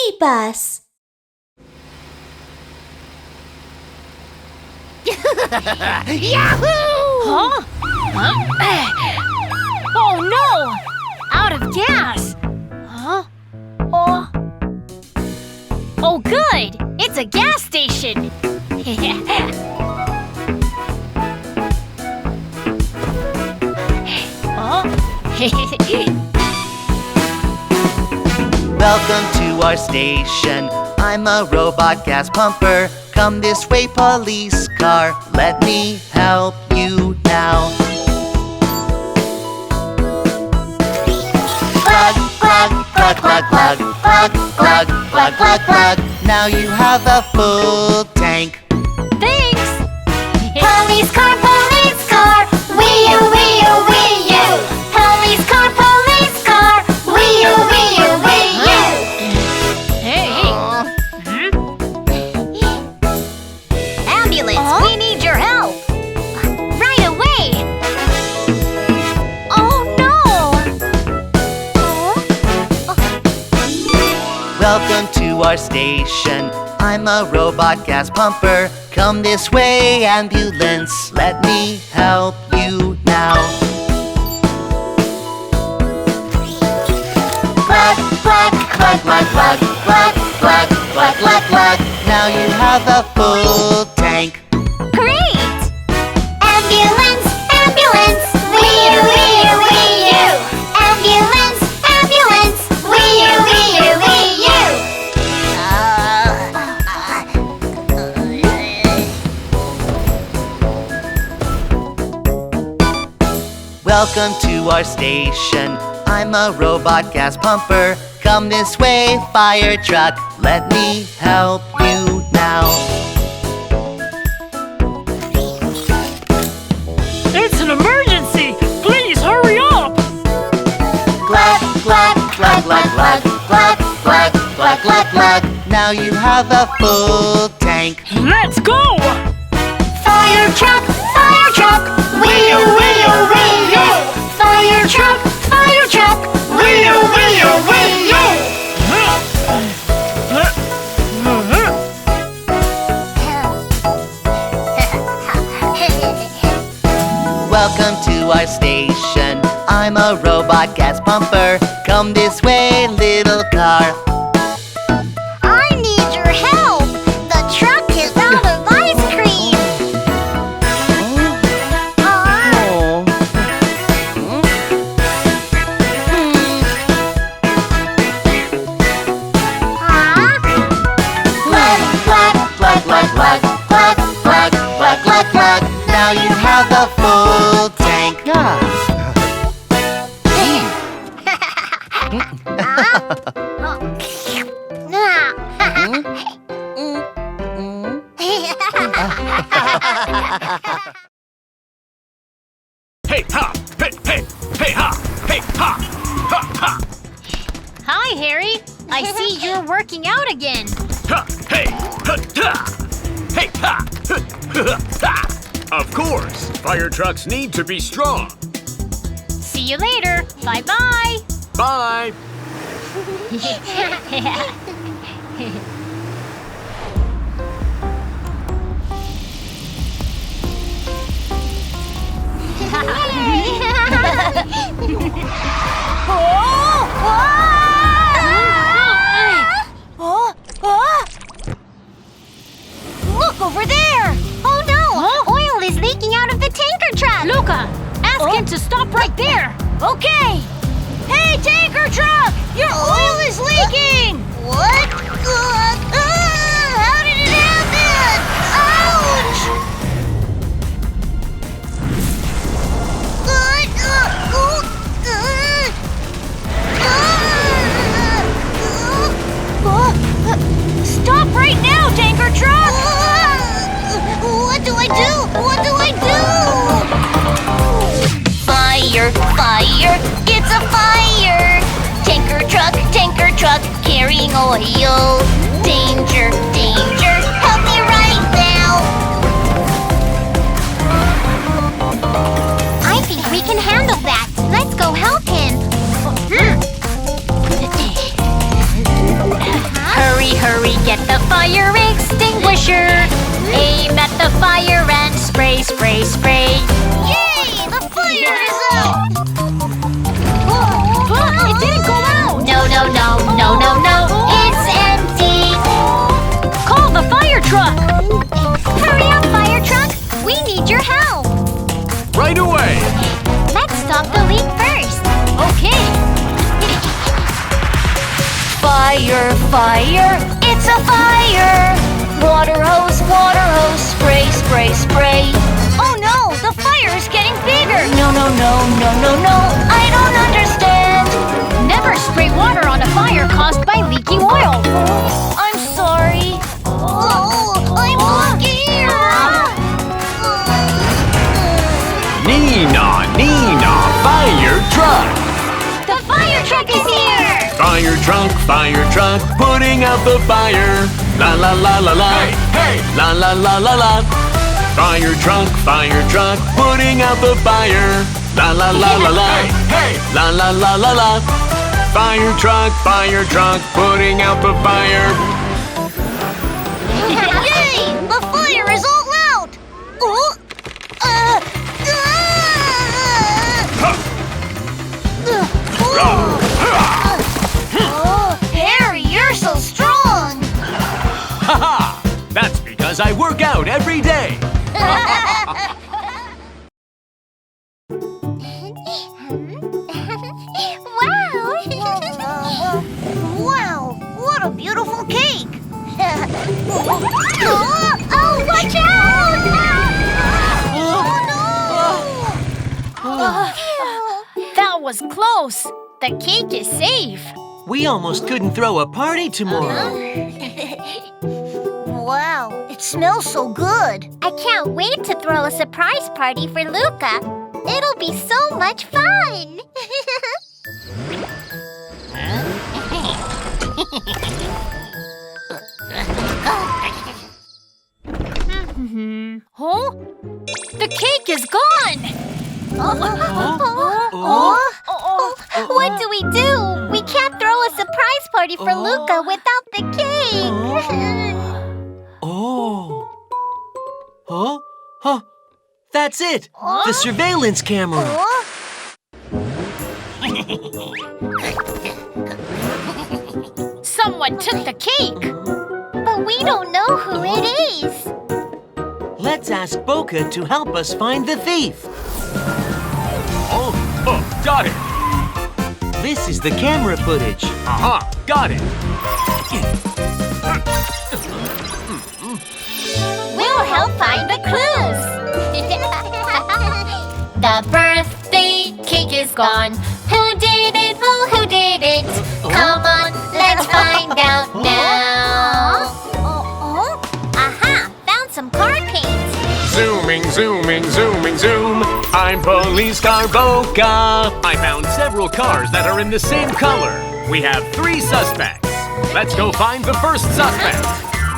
BabyBus. Yahoo! Huh? Oh no! Out of gas! Huh? Oh good! It's a gas station! Welcome to our station. I'm a robot gas pumper. Come this way, police car. Let me help you now. Glug, glug, glug, glug, glug, glug, glug, glug, glug, glug. Now you have a full tank. Thanks! Police car, wee-oo, wee-oo, wee-oo. Police car, wee-oo, wee-oo, wee-oo. Hey! Ambulance, we need your help! Right away! Oh no! Welcome to our station. I'm a robot gas pumper. Come this way, ambulance. Let me help you now. Glug, glug, glug, glug, glug, glug, glug, glug, glug, glug. Now you have a full tank. Great! Ambulance, ambulance, wee-oo, wee-oo, wee-oo. Ambulance, ambulance, wee-oo, wee-oo, wee-oo. Welcome to our station. I'm a robot gas pumper. Come this way, fire truck. Let me help you now. It's an emergency! Please hurry up! Glug, glug, glug, glug, glug, glug, glug, glug, glug, glug. Now you have a full tank. Let's go! Fire truck, wee-oo, wee-oo, wee-oo. Fire truck, wee-oo, wee-oo, wee-oo. Welcome to our station. I'm a robot gas pumper. Come this way, little car. I need your help. The truck is out of ice cream. Glug, glug, glug, glug, glug, glug, glug, glug, glug, glug. Now you have a full tank. Hey ha! Hey hey! Hey ha! Hey ha! Ha ha! Hi, Harry! I see you're working out again. Ha! Hey! Ha ha! Hey ha! Ha ha ha! Of course, fire trucks need to be strong. See you later. Bye-bye. Bye. Look over there! Oh no! Oil is leaking out of the tanker truck! Luca, ask him to stop right there. Okay! Hey, tanker truck! Your oil is leaking! What? How did it happen? Ouch! Stop right now, tanker truck! What do I do? What do I do? Fire, fire, it's a fire! Tanker truck, carrying oil. Danger, danger, help me right now! I think we can handle that. Let's go help him. fire and spray, spray, spray. Yay! The fire is out! It didn't go out. No, no, no, no, no, no. It's empty. Call the fire truck. Hurry up, fire truck! We need your help! Right away! Let's stop the leak first. Okay. Fire, fire, it's a fire. Water hose, spray, spray, spray. Oh no! The fire is getting bigger! No, no, no, no, no, no. I don't understand. Never spray water on a fire caused by leaking oil. I'm sorry. Oh, I'm scared! Nina, Nina, fire truck! The fire truck is here! Fire truck, putting out the fire. La la la la la. Hey, hey. La la la la la. Fire truck, putting out the fire. La la la la la. Hey, hey. La la la la la. Fire truck, putting out the fire. Yay! The fire is all out! Oh! Harry, you're so strong! Haha! That's because I work out every day. Wow! What a beautiful cake! Oh, watch out! That was close. The cake is safe. We almost couldn't throw a party tomorrow. Wow, it smells so good. I can't wait to throw a surprise party for Luca. It'll be so much fun. Huh? The cake is gone. What do we do? We can't throw a surprise party for Luca without the cake. Oh. Huh? Huh? That's it! The surveillance camera! Someone took the cake. But we don't know who it is. Let's ask Boca to help us find the thief. Oh, got it. This is the camera footage. Got it. We'll help find the clues. The birthday cake is gone. Who did it? Oh, who did it? Come on, let's find out now. Aha! Found some car paint. Zooming, zooming, zooming, zoom. I'm Police Car Boca. I found several cars that are in the same color. We have 3 suspects. Let's go find the first suspect.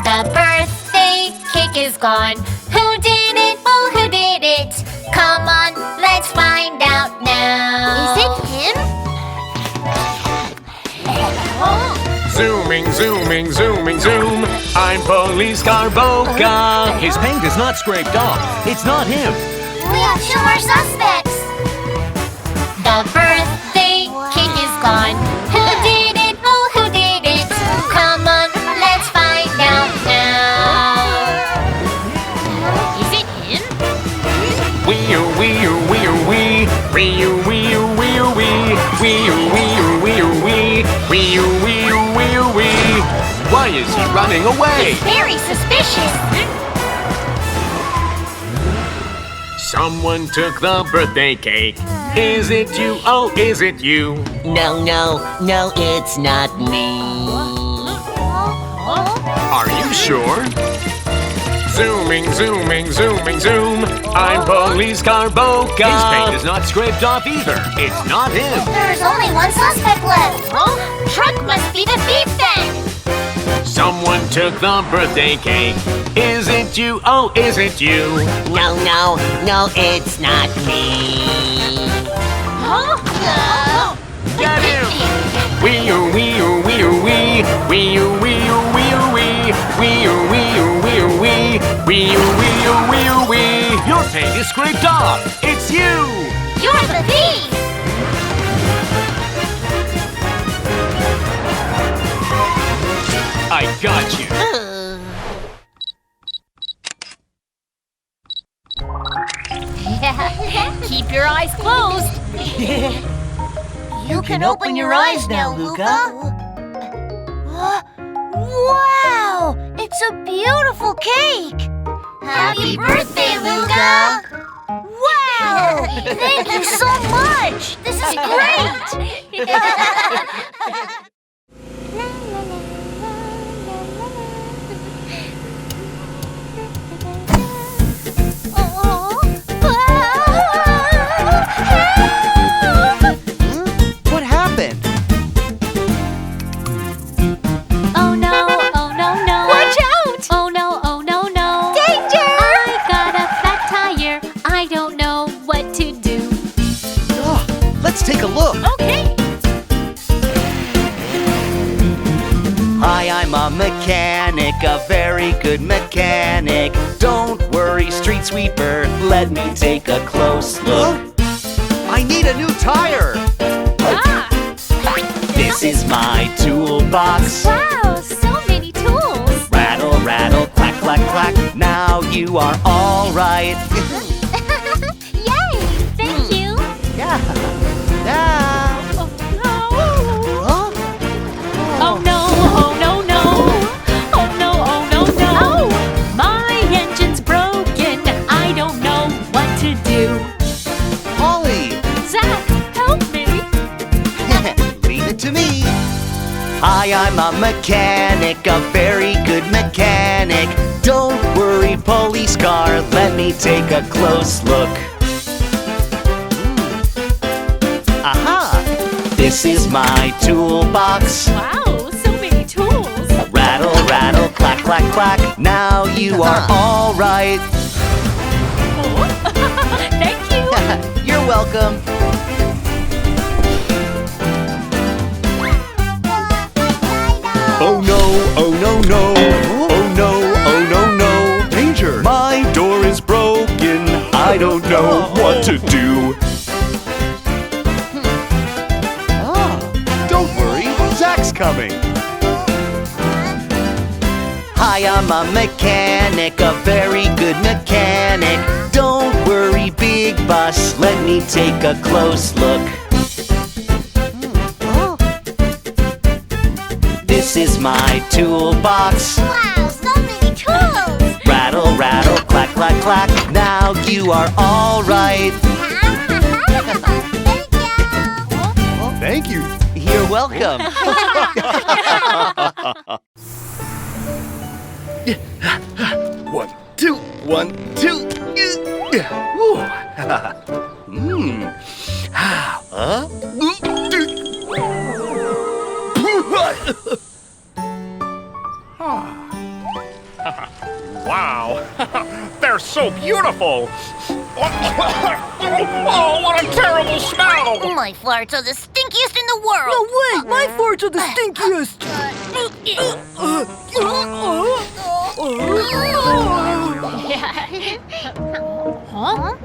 The birthday cake is gone. Who did it? Oh, who did it? Come on, let's find out now. Is it him? Zooming, zooming, zooming, zoom. I'm Police Car Boca. His paint is not scraped off. It's not him. We have 2 more suspects. The birthday cake is gone. Who did it? Oh, who did it? Come on, let's find out now. Is it him? Wee-oo, wee-oo, wee-oo, wee. Wee-oo, wee-oo, wee-oo, wee. Wee-oo, wee-oo, wee-oo, wee. Wee-oo, wee-oo, wee-oo, wee. Why is he running away? Very suspicious. Someone took the birthday cake. Is it you? Oh, is it you? No, it's not me. Are you sure? Zooming, zooming, zooming, zoom. I'm Police Car Boca. His paint is not scraped off either. It's not him. There's only 1 suspect left. Truck must be the thief then. Someone took the birthday cake. Is it you? Oh, is it you? No, it's not me. Get him! Wee-oo, wee-oo, wee-oo, wee. Wee-oo, wee-oo, wee-oo, wee. Wee-oo, wee-oo, wee-oo, wee. Wee-oo, wee-oo, wee. paint is scraped off. It's you! You're the thief! I got you. Keep your eyes closed. You can open your eyes now, Luca. Wow! It's a beautiful cake! Happy birthday, Luca! Wow! Thank you so much! This is great! What happened? Oh no, oh no, no. Watch out! Oh no, no. Danger! I got a flat tire. I don't know what to do. Oh, let's take a look. Okay. Hi, I'm a mechanic, a very good mechanic. Don't worry, street sweeper, let me take a close look. I need a new tire. Ah! This is my toolbox. Wow, so many tools. Rattle, rattle, clack, clack, clack. Now you are all right. Yay, thank you. Yeah. Yeah. Huh? Oh no, oh no, no. Oh no, oh no, no. My engine's broken. I don't know what to do. Ollie, Zach, help me. leave it to me. Hi, I'm a mechanic, a very good mechanic. Don't worry, police car, let me take a close look. Aha! This is my toolbox. Wow, so many tools. Rattle, rattle, clack, clack, clack. Now you are all right. Thank you. You're welcome. Oh no, oh no, no. Oh no, oh no, no. Danger. My door is broken. I don't know what to do. Don't worry, Zach's coming. Hi, I'm a mechanic, a very good mechanic. Don't worry, big bus, let me take a close look. This is my toolbox. Wow, so many tools! Rattle, rattle, clack, clack, clack. Now you are all right. Thank you! Thank you. You're welcome. One, two, 1, 2. Wow. They're so beautiful. Oh, what a terrible smell. My farts are the stinkiest in the world! No way! My farts are the stinkiest! Huh?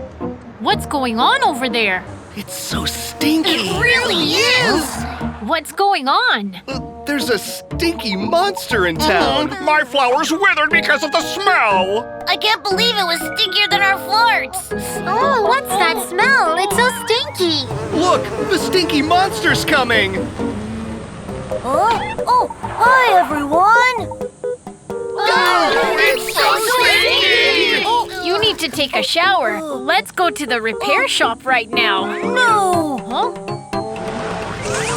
What's going on over there? It's so stinky. It really is! What's going on? There's a stinky monster in town. My flowers withered because of the smell. I can't believe it was stinkier than our farts! Oh, what's that smell? It's so stinky! Look, the stinky monster's coming. Oh, hi everyone! It's so stinky. You need to take a shower. Let's go to the repair shop right now. No! Huh?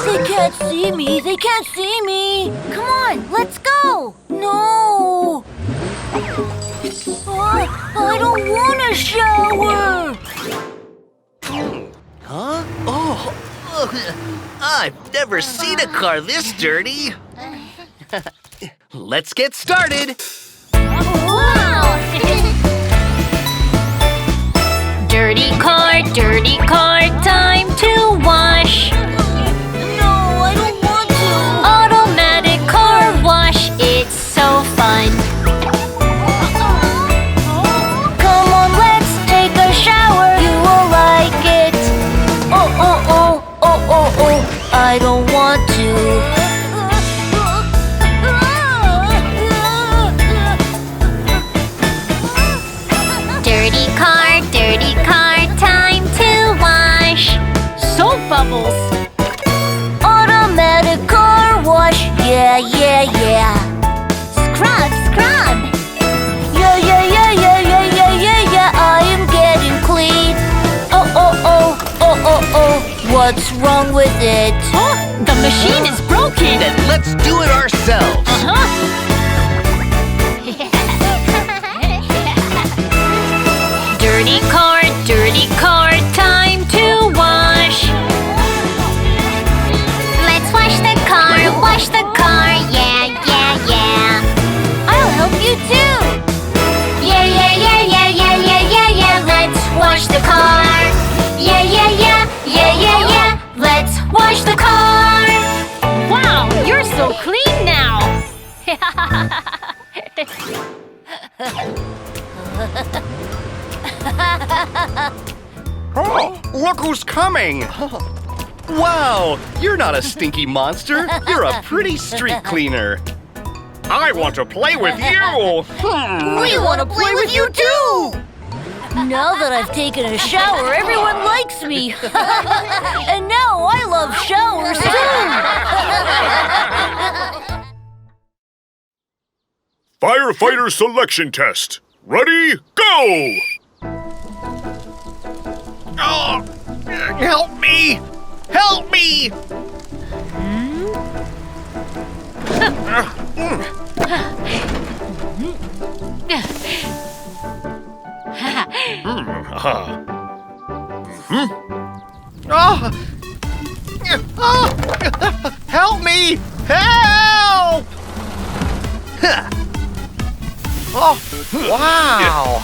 They can't see me! They can't see me! Come on, let's go! No! I don't want a shower! Huh? Oh, I've never seen a car this dirty. Let's get started. Wow! Dirty car, time to wash. No, I don't want to! Automatic car wash, it's so fun. Come on, let's take a wrong with it? Oh, the machine is broken. Then let's do it ourselves. Dirty car, time to wash. Let's wash the car, yeah, yeah, yeah. I'll help you too. Yeah, yeah, yeah, yeah, yeah, yeah, yeah, yeah. Let's wash the car. Yeah, yeah, yeah, yeah, yeah, yeah. Let's wash the car. Wow, you're so clean now. Oh, look who's coming! Wow, you're not a stinky monster. You're a pretty street cleaner. I want to play with you! We want to play with you too. Now that I've taken a shower, everyone likes me. And now I love showers too. Firefighter selection test. Ready, go! Oh, help me! Help me! Help me! Help! Oh, wow!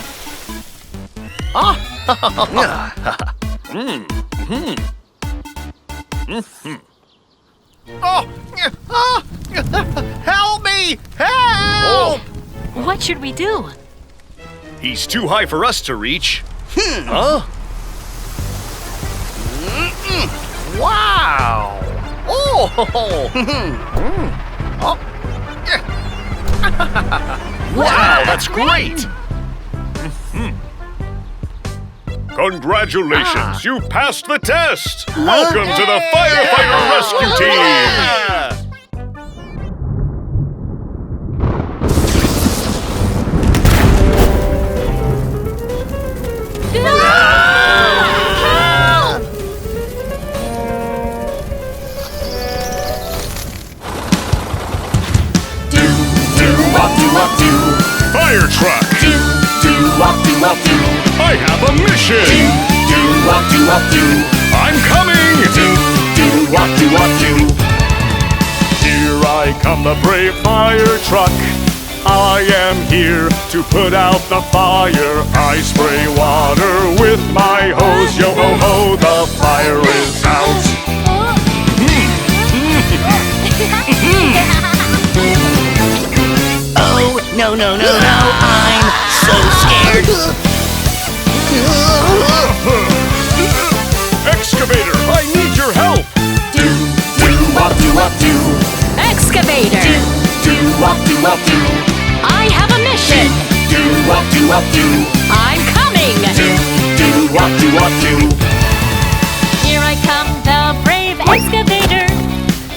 Help me! Help! What should we do? He's too high for us to reach. Huh? Wow! Oh! Wow, that's great! Congratulations, you passed the test! Welcome to the Firefighter Rescue Team! Fire truck! I have a mission! I'm coming! Here I come, the brave fire truck. I am here to put out the fire. I spray water with my hose. Yo ho ho, the fire is out. Oh, no, no, no, no, I'm so scared. Excavator, I need your help. Excavator! I have a mission! I'm coming! Here I come, the brave excavator.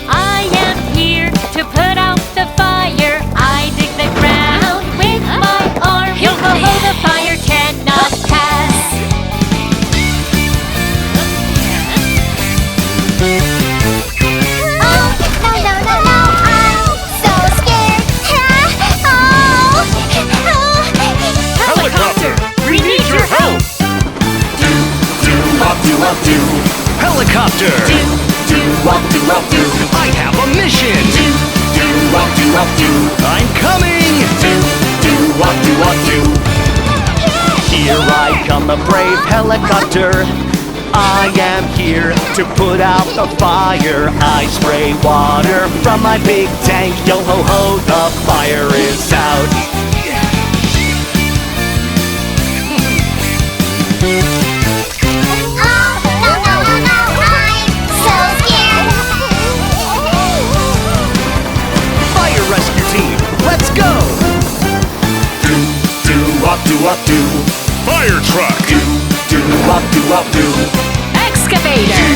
I am here to put out the fire. I dig the ground with my arm. Yo ho ho, the fire cannot pass. Helicopter, we need your help. Helicopter! I have a mission! I'm coming! Here I come, the brave helicopter. I am here to put out the fire. I spray water from my big tank. Yo ho ho, the fire is out. Fire rescue team, let's go! Fire truck, Excavator!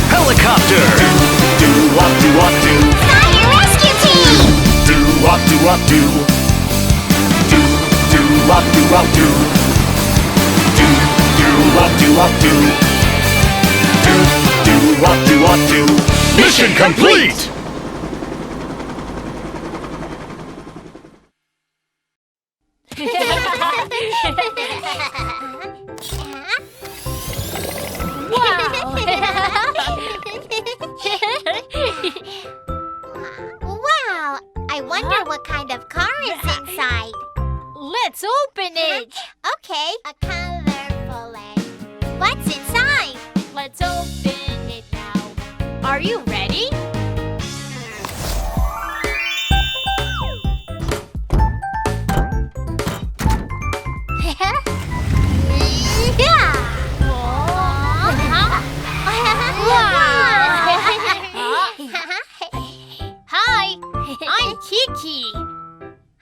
Helicopter! Fire rescue team! ought to. Mission complete! Wow! I wonder what kind of car is inside. Let's open it. Okay, a colorful egg. What's inside? Let's open it now. Are you ready? Yeah! Hi, I'm Kiki.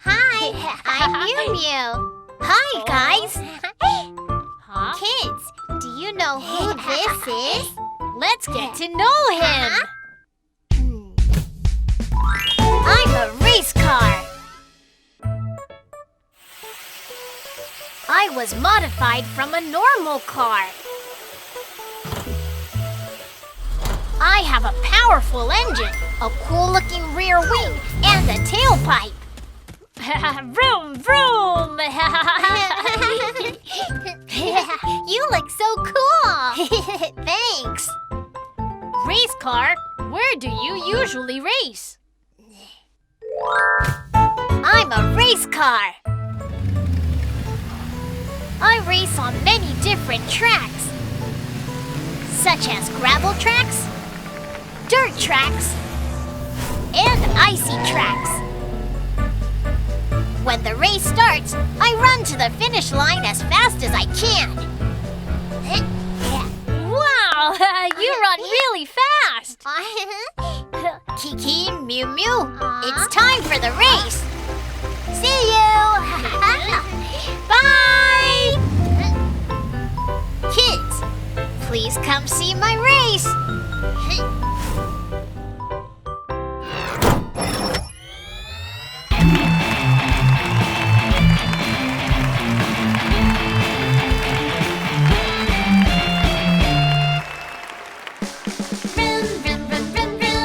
Hi, I'm Mew Mew. Hi, guys. Huh? Kids, do you know who this is? Let's get to know him. I'm a race car. I was modified from a normal car. I have a powerful engine, a cool-looking rear wing, and a tailpipe. Vroom, vroom! You look so cool. Thanks. Race car, where do you usually race? I'm a race car. I race on many different tracks, such as gravel tracks, dirt tracks, and icy tracks. When the race starts, I run to the finish line as fast as I can. Wow, you run really fast. Kiki, Mew Mew, it's time for the race. See you. Bye. Kids, please come see my race.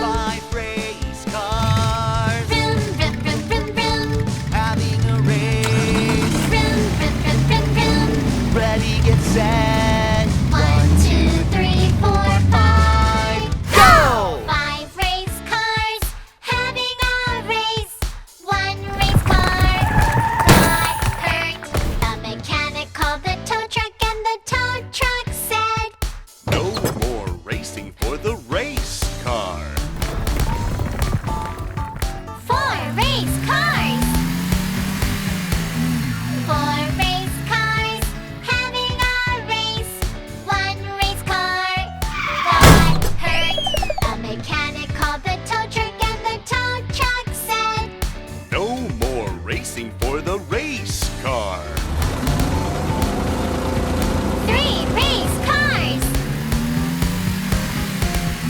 Five race cars having a race. Ready, get set. 1, 2, 3, 4, 5. Go! 5 race cars having a race. 1 race car got hurt. The mechanic called the tow truck, and the tow truck said, No more racing for the race car. 4 race cars. 4 race cars having a race. 1 race car got hurt. The mechanic called the tow truck, and the tow truck said, No more racing for the race car. 3 race cars.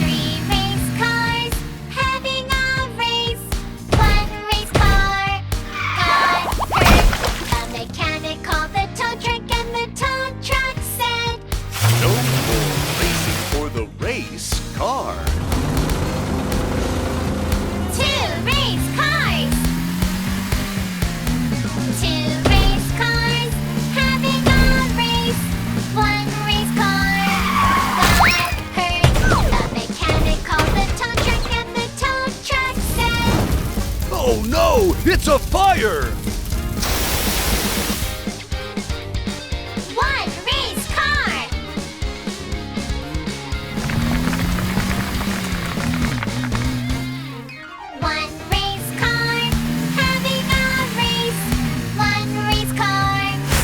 3 race cars having a race. 1 race car got hurt. The mechanic called the tow truck, and the tow truck said, No more racing for the race car. 2 race cars. 2 race cars having a race. 1 race car got hurt. The mechanic called the tow truck, and the tow truck said, Oh no! It's a fire! 1 race car. 1 race car having a race. 1 race car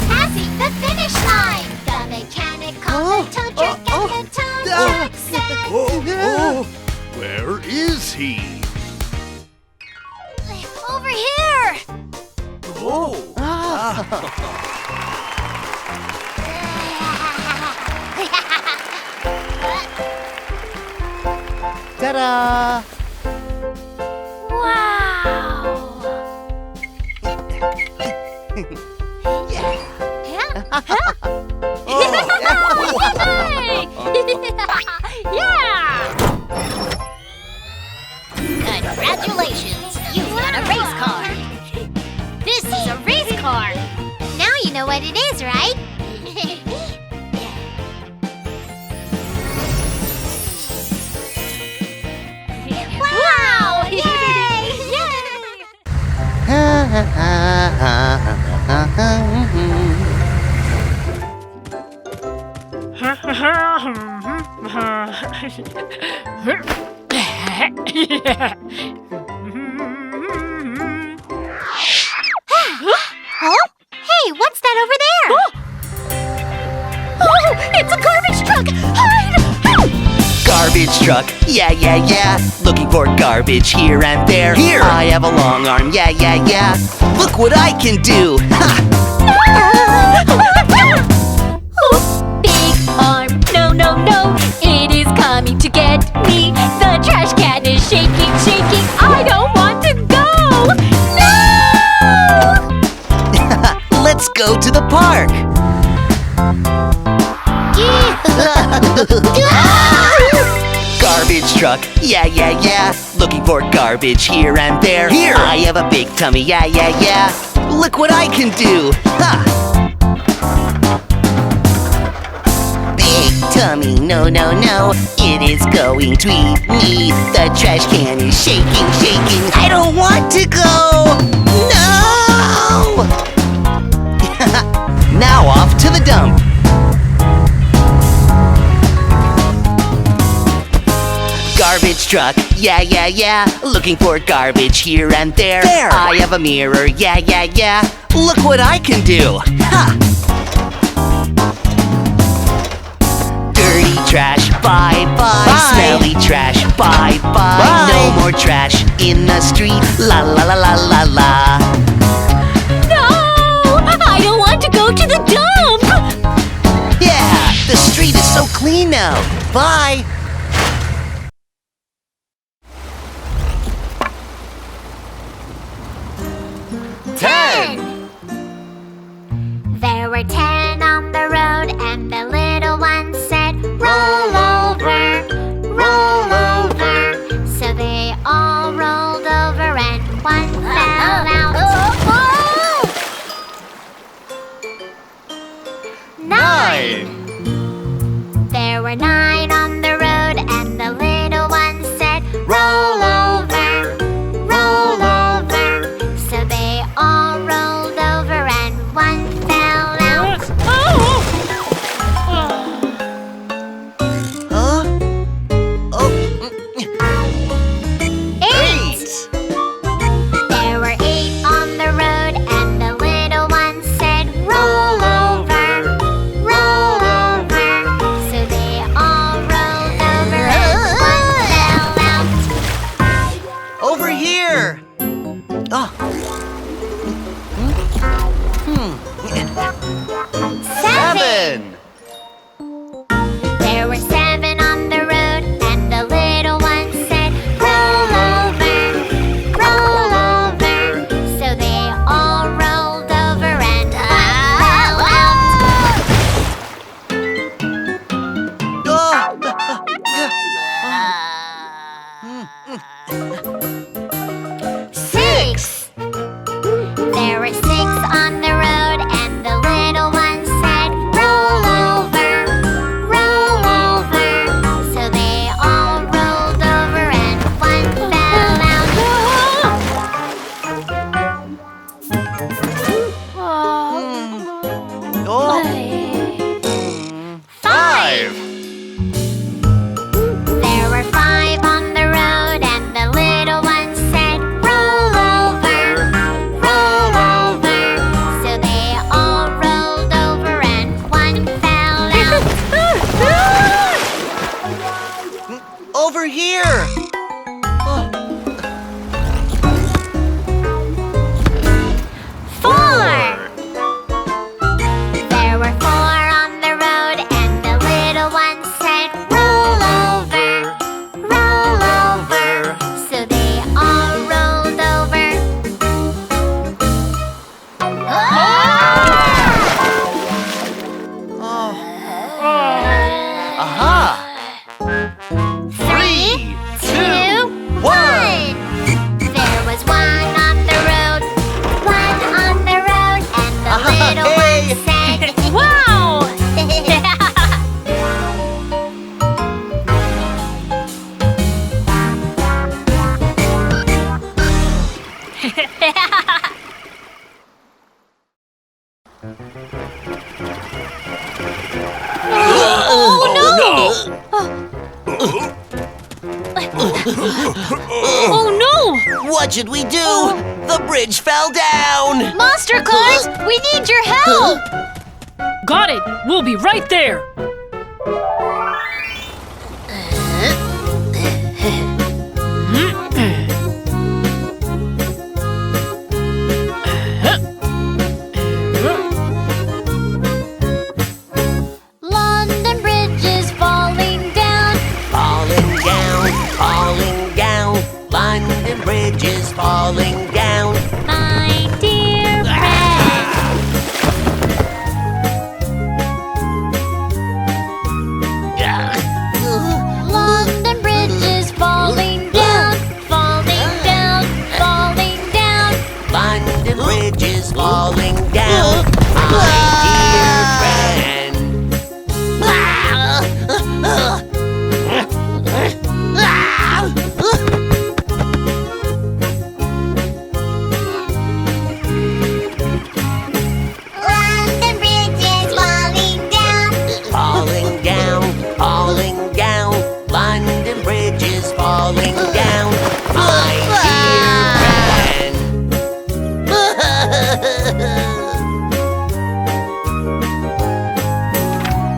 passing the finish line. The mechanic called the tow truck, and the tow truck said, Oh, where is he? Over here! Oh! Ta-da! Wow! Yay! Yeah! Congratulations! You've got a race car. This is a race car. Now you know what it is, right? Wow! Yay! Yay! Huh? Hey, what's that over there? Oh, it's a garbage truck! Hide! Garbage truck, yeah, yeah, yeah. Looking for garbage here and there. Here, I have a long arm, yeah, yeah, yeah. Look what I can do! Ha! Big arm, no, no, no, it is coming to get me. The trash can is shaking, shaking. I don't want to go. No! Let's go to the park. Garbage truck, yeah, yeah, yeah. Looking for garbage here and there. Here, I have a big tummy, yeah, yeah, yeah. Look what I can do! Ha! Big tummy, no, no, no. It is going to eat me. The trash can is shaking, shaking. I don't want to go! No! Now off to the dump. Garbage truck, yeah, yeah, yeah. Looking for garbage here and there. There! I have a mirror, yeah, yeah, yeah. Look what I can do! Ha! Dirty trash, bye, bye. Smelly trash, bye, bye. No more trash in the street, la, la, la, la, la, la. No! I don't want to go to the dump! Yeah, the street is so clean now. Bye! There were 10 on the road, and the little one said, roll over, roll over. So they all rolled over, and one fell out. 9! There were 9 on the road, and the little one said, roll over, roll over. So they all rolled over, and one fell out. Huh? Oh. 8! There were 8 on the road, and the little one said, roll over, roll over. So they all rolled over, and one fell out. Over here! Oh. 7! There were 7 on the road, and the little one said, roll over, roll over. So they all rolled over, and one fell out. Oh. 6! There were 6 on the road, and the little one said, roll over, roll over. Oh no! What should we do? The bridge fell down! Monster cars, we need your help! Got it! We'll be right there! London Bridge is falling down. Falling down, falling down. London Bridge is falling down. My dear friend. London Bridge is falling down. Falling down, falling down. London Bridge is falling down. My dear friend. London Bridge is falling down. Falling down, falling down. London Bridge is falling down. My dear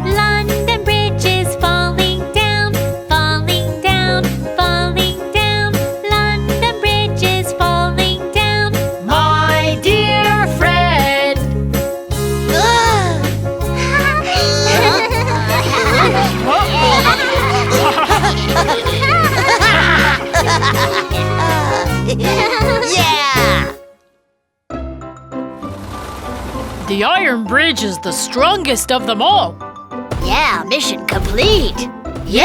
London Bridge is falling down. Falling down, falling down. London Bridge is falling down. My dear friend! Yeah! The Iron Bridge is the strongest of them all. Yeah, mission complete. Yeah!